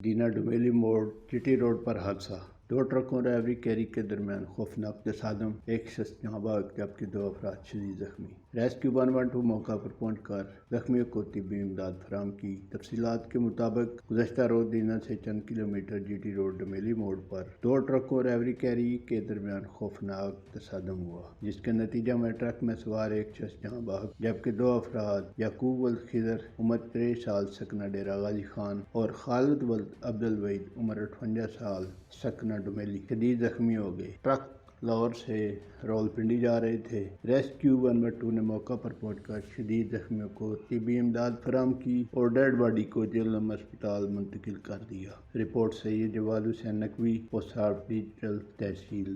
دینا ڈومیلی موڑ جی روڈ پر حادثہ، 2 ٹرکوں اور ایوری کیری کے درمیان خوفناک تصادم، 1 شخص جہاں بحق جبکہ 2 افراد شدید زخمی۔ ریسکیو 112 موقع پر پہنچ کر زخمیوں کو طبی امداد فراہم کی۔ تفصیلات کے مطابق گزشتہ روز دینا سے چند کلومیٹر جی روڈ ڈومیلی موڑ پر 2 ٹرکوں اور ایوری کیری کے درمیان خوفناک تصادم ہوا، جس کے نتیجہ میں ٹرک میں سوار 1 شخص جہاں بحق جبکہ 2 افراد یعقوب ولد خضر عمر 63 سال سکنہ ڈیرہ غازی خان اور خالد ولد عبدالوحید عمر 58 سال سکنہ ڈومیلی شدید زخمی ہو گئے۔ ٹرک لاہور سے راولپنڈی جا رہے تھے۔ ریسکیو 112 نے موقع پر پہنچ کر شدید زخمیوں کو طبی امداد فراہم کی اور ڈیڈ باڈی کو جہلم ہسپتال منتقل کر دیا۔ رپورٹ سید جواد حسین نقوی، پوسٹ ڈیجیٹل، تحصیل